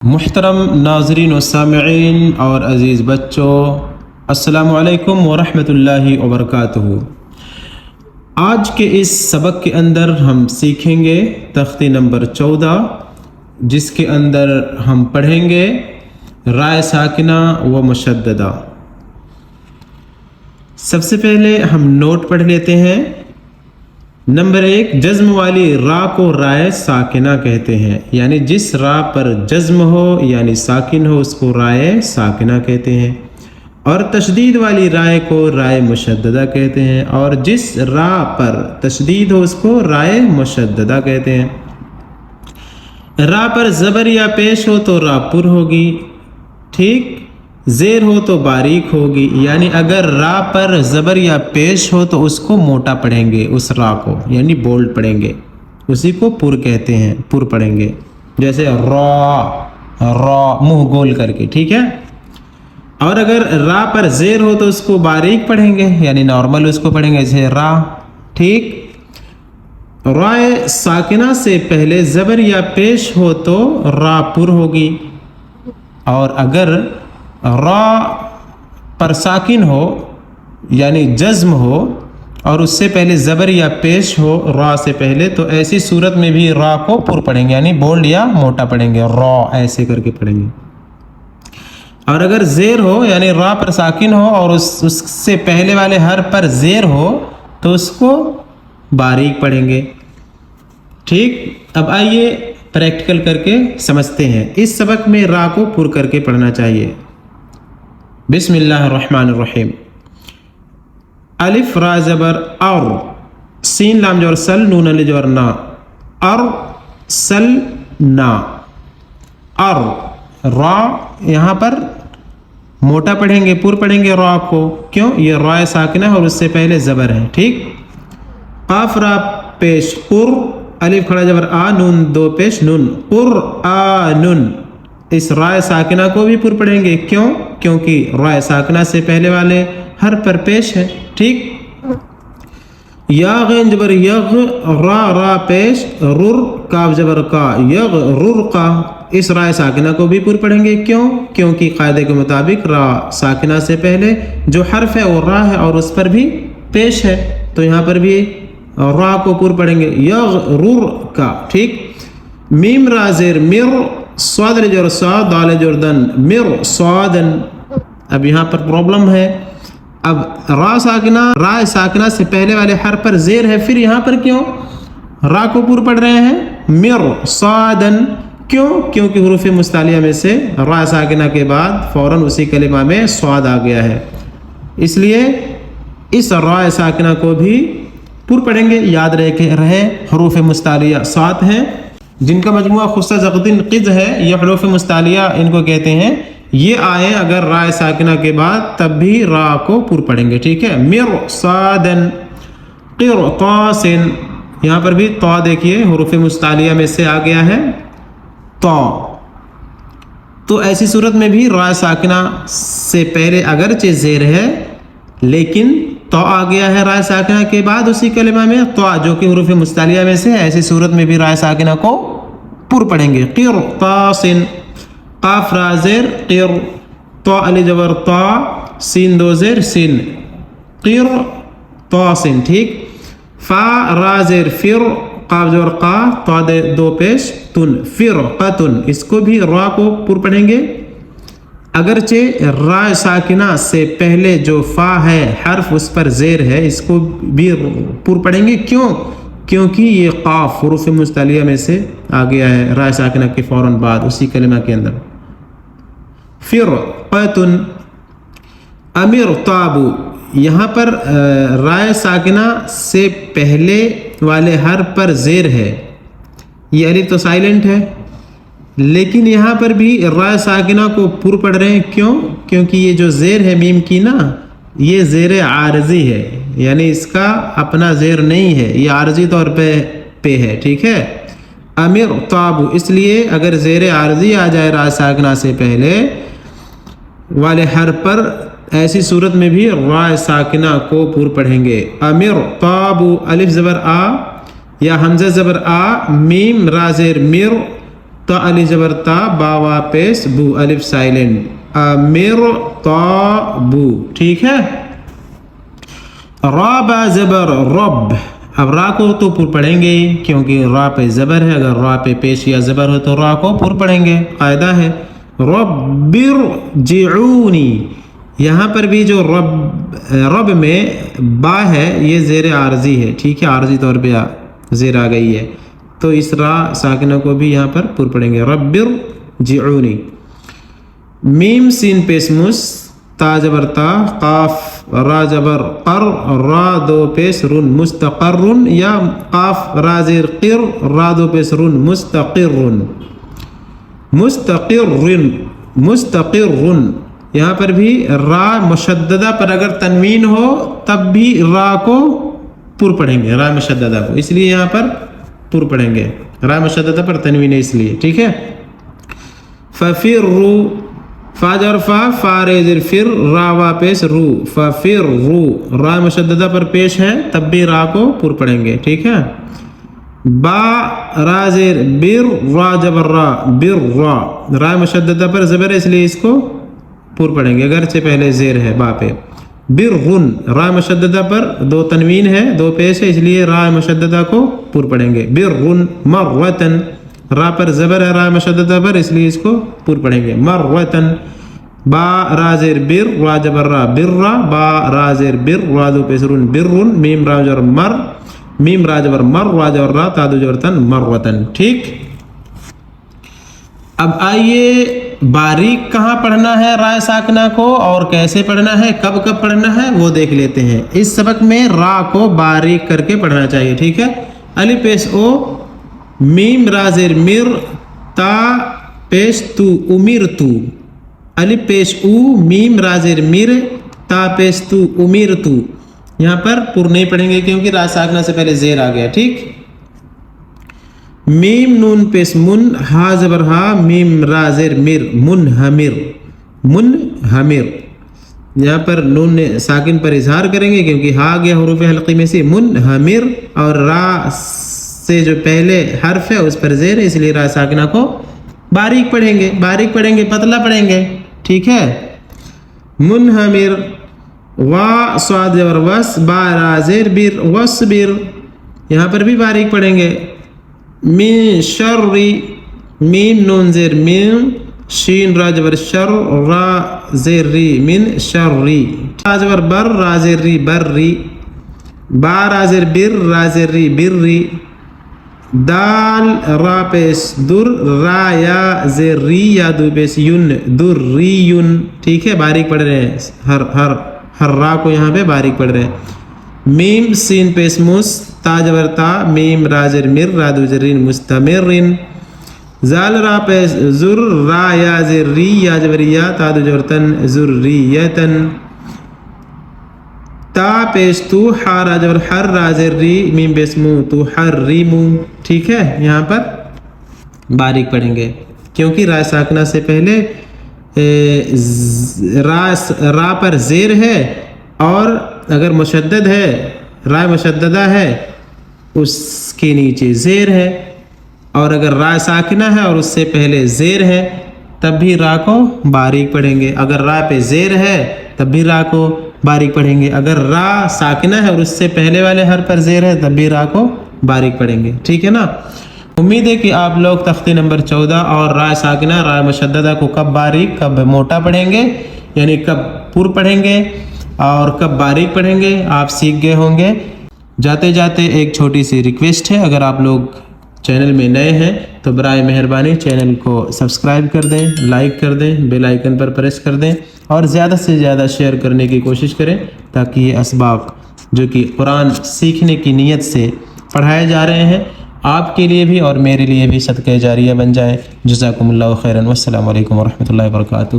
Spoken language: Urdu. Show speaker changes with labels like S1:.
S1: محترم ناظرین و سامعین اور عزیز بچوں، السلام علیکم ورحمۃ اللہ وبرکاتہ۔ آج کے اس سبق کے اندر ہم سیکھیں گے تختی نمبر 14، جس کے اندر ہم پڑھیں گے رائے ساکنہ و مشددہ۔ سب سے پہلے ہم نوٹ پڑھ لیتے ہیں۔ نمبر 1، جزم والی را کو رائے ساکنہ کہتے ہیں، یعنی جس را پر جزم ہو یعنی ساکن ہو اس کو رائے ساکنہ کہتے ہیں، اور تشدید والی رائے کو رائے مشددہ کہتے ہیں، اور جس را پر تشدید ہو اس کو رائے مشددہ کہتے ہیں۔ را پر زبر یا پیش ہو تو را پر ہوگی، ٹھیک، زیر ہو تو باریک ہوگی، یعنی اگر را پر زبر یا پیش ہو تو اس کو موٹا پڑھیں گے، اس را کو یعنی بولڈ پڑھیں گے، اسی کو پر کہتے ہیں، پر پڑھیں گے، جیسے را منہ گول کر کے، ٹھیک ہے۔ اور اگر را پر زیر ہو تو اس کو باریک پڑھیں گے، یعنی نارمل اس کو پڑھیں گے، جیسے را، ٹھیک۔ رائے ساکنہ سے پہلے زبر یا پیش ہو تو را پر ہوگی، اور اگر را پر ساکن ہو یعنی جزم ہو اور اس سے پہلے زبر یا پیش ہو را سے پہلے، تو ایسی صورت میں بھی را کو پر پڑھیں گے، یعنی بولڈ یا موٹا پڑھیں گے، را ایسے کر کے پڑھیں گے۔ اور اگر زیر ہو یعنی را پر ساکن ہو اور اس سے پہلے والے حرف پر زیر ہو تو اس کو باریک پڑھیں گے، ٹھیک۔ اب آئیے پریکٹیکل کر کے سمجھتے ہیں۔ اس سبق میں را کو پر کر کے پڑھنا چاہیے۔ بسم اللہ الرحمن الرحیم۔ الف را زبر اور، سین لام جبر سل، نون علی جبر نا، اور سل نا، اور را یہاں پر موٹا پڑھیں گے، پر پڑھیں گے را کو، کیوں؟ یہ رائے ساکنہ اور اس سے پہلے زبر ہے، ٹھیک۔ قاف را پیش قر، الف کھڑا جبر آ، نون دو پیش نون، قرآن، اس رائے ساکنہ کو بھی پر پڑھیں گے، کیوں؟ کیونکہ رائے ساکنہ سے پہلے والے حرف پر پیش ہے، ٹھیک۔ یا غین جبر یغ، را پیش، رر کاف جبر کا، یغ رر کا، اس رائے ساکنہ کو بھی پر پڑھیں گے، کیوں؟ کیونکہ قاعدے کے مطابق را ساکنہ سے پہلے جو حرف ہے وہ را ہے اور اس پر بھی پیش ہے، تو یہاں پر بھی را کو پر پڑھیں گے، یغ رر کا، ٹھیک۔ میم را زیر مر، صاد جر صاد، دال جر دن، مر صادن۔ اب یہاں پر پرابلم ہے، اب را ساکنہ سے پہلے والے حرف پر زیر ہے، پھر یہاں پر کیوں را کو پر پڑھ رہے ہیں؟ مر صادن، کیوں؟ کیونکہ حروف مستعلیہ میں سے را ساکنہ کے بعد فوراً اسی کلمہ میں صاد آ گیا ہے، اس لیے اس را ساکنہ کو بھی پر پڑھیں گے۔ یاد رہے حروف مستعلیہ 7 ہیں، جن کا مجموعہ خصہ زقدن قز ہے، یہ حروف مستعلیہ ان کو کہتے ہیں۔ یہ آئے اگر را ساکنہ کے بعد تب بھی را کو پر پڑھیں گے، ٹھیک ہے۔ مر صادن، قرطاسن، یہاں پر بھی طا دیکھیے حروف مستعلیہ میں سے آ گیا ہے، طا۔ تو ایسی صورت میں بھی را ساکنہ سے پہلے اگرچہ زیر ہے لیکن طا آ گیا ہے را ساکنہ کے بعد اسی کلمہ میں، طا جو کہ حروف مستعلیہ میں سے ہے، ایسی صورت میں بھی را ساکنہ کو پر پڑھیں گے۔ قرطاسن، قاف را زیر قر، طا علی جبر طا، سین دو زیر سین، قرطاسن، ٹھیک۔ فا را زیر فر، قاف جبر قا، طا دو پیش تن، فرقتن، اس کو بھی را کو پر پڑھیں گے، اگرچہ را ساکنہ سے پہلے جو فا ہے حرف اس پر زیر ہے، اس کو بھی پر پڑھیں گے، کیوں؟ کیونکہ یہ قاف حروف مستعلیہ میں سے آ گیا ہے را ساکنہ کے فوراً بعد اسی کلمہ کے اندر۔ فرقتن، امر تابو، یہاں پر را ساکنہ سے پہلے والے حرف پر زیر ہے، یہ الف تو سائلنٹ ہے لیکن یہاں پر بھی را ساکنہ کو پر پڑھ رہے ہیں، کیوں؟ کیونکہ یہ جو زیر ہے میم کی نا، یہ زیر عارضی ہے، یعنی اس کا اپنا زیر نہیں ہے، یہ عارضی طور پہ ہے، ٹھیک ہے۔ امر تابو، اس لیے اگر زیر عارضی آ جائے را ساکنہ سے پہلے والے حرف پر، ایسی صورت میں بھی را ساکنہ کو پر پڑھیں گے۔ امر تابو، الف زبر آ یا حمزہ زبر آ، میم را زیر مر، تا علی زبر تا با وا پیش بو الف سائلنٹ امر تا بو ٹھیک ہے. را با زبر رب. اب را کو تو پر پڑھیں گے کیونکہ را پہ زبر ہے. اگر را پہ پیش یا زبر ہو تو را کو پر پڑھیں گے, قاعدہ ہے. رب ارجعونی. یہاں پر بھی جو رب میں با ہے یہ زیر عارضی ہے, ٹھیک ہے, عارضی طور پہ زیر آ گئی ہے, تو اس را ساکنہ کو بھی یہاں پر پر پڑھیں گے. رب ارجعونی. میم سین پیش مس تا جبر تا قاف را جبر قر را دو پیش رن مستقر یا قاف را زیر قر را دو پیش رن مستقر مستقر. یہاں پر بھی را مشددہ پر اگر تنوین ہو تب بھی را کو پر پڑھیں گے, را مشددہ کو, اس لیے یہاں پر پر پڑھیں گے. را مشددہ پر تنوین ہے اس لیے, ٹھیک ہے. ففروا فاجر فا ریزر فر را وا پیش رو ففروا. را مشددہ پر پیش ہے تب بھی را کو پر پڑھیں گے, ٹھیک ہے. با را زیر بر را جبر را بر را. را مشددہ پر زبر ہے اس لیے اس کو پر پڑھیں گے اگرچہ پہلے زیر ہے با پہ. برغن. را مشددہ پر دو تنوین ہے دو پیش ہے اس لیے را مشددہ کو پر پڑھیں گے. برغن مرتن. را پر زبر ہے را مشددہ پر اس لیے اس کو پر پڑھیں گے. مرتن. با را زیر بر را جبر را بر را با را زیر بر را دو پیش رن برن میم را جبر مر میم را جبر مر را جبر را تا دو جبر تن مرتن, ٹھیک. اب آئیے باریک کہاں پڑھنا ہے را ساکنہ کو اور کیسے پڑھنا ہے, کب کب پڑھنا ہے وہ دیکھ لیتے ہیں. اس سبق میں را کو باریک کر کے پڑھنا چاہیے, ٹھیک ہے. الف پیش او میم را زیر مر تا پیش تو امیر تو. الف پیش او میم را زیر مر تا پیش تو امیر تو. یہاں پر پر نہیں پڑھیں گے کیونکہ را ساکنہ سے پہلے زیر آ گیا, ٹھیک. میم نون پیش من ہا زبر ہا میم را زیر مر منہمر منہمر. یہاں پر نون ساکن پر اظہار کریں گے کیونکہ ہا گیا حروف حلقی میں سے منہمر, اور را سے جو پہلے حرف ہے اس پر زیر ہے اس لیے را ساکنہ کو باریک پڑھیں گے پتلا پڑھیں گے, ٹھیک ہے. منہمر. وا صاد زبر وس با را زیر بر وصبر. یہاں پر بھی باریک پڑھیں گے. من شر میم نون زیر میم شین را جبر شر را زیر ری من شری. را جبر بر را زیر ری بر ری. با را زیر بر را زیر ری بر ری. دال را پیش در را یا زیر ری یا دو پیش یون در ری یون, ٹھیک ہے. باریک پڑھ رہے ہیں, ہر را کو یہاں پہ باریک پڑھ رہے ہیں. میم سین پیش مس تا جبر تا میم را زیر مر را دو زرین مستمرن. زال را پیش زر را یا زیر ری یا جبر یا تا دو جبر تن ذریتن. تا پیش تو حا را جبر حر را زیر ری میم پیش مو تو حریمو, ٹھیک ہے. یہاں پر باریک پڑھیں گے کیونکہ را ساکنہ سے پہلے را پر زیر ہے, اور اگر مشدد ہے را مشددہ ہے اس کے نیچے زیر ہے, اور اگر را ساکنہ ہے اور اس سے پہلے زیر ہے تب بھی را کو باریک پڑھیں گے. اگر را پہ زیر ہے تب بھی را کو باریک پڑھیں گے. اگر را ساکنہ ہے اور اس سے پہلے والے حرف پر زیر ہے تب بھی را کو باریک پڑھیں گے, ٹھیک ہے نا. امید ہے کہ آپ لوگ تختی نمبر 14 اور را ساکنہ را مشددہ کو کب باریک کب موٹا پڑھیں گے, یعنی کب پر پڑھیں گے اور کب باریک پڑھیں گے آپ سیکھ گئے ہوں گے. جاتے جاتے ایک چھوٹی سی ریکویسٹ ہے, اگر آپ لوگ چینل میں نئے ہیں تو برائے مہربانی چینل کو سبسکرائب کر دیں, لائک کر دیں, بیل آئیکن پر پریس کر دیں, اور زیادہ سے زیادہ شیئر کرنے کی کوشش کریں تاکہ یہ اسباق جو کہ قرآن سیکھنے کی نیت سے پڑھائے جا رہے ہیں آپ کے لیے بھی اور میرے لیے بھی صدقہ جاریہ بن جائے. جزاکم اللہ خیرا والسلام علیکم ورحمۃ اللہ وبرکاتہ.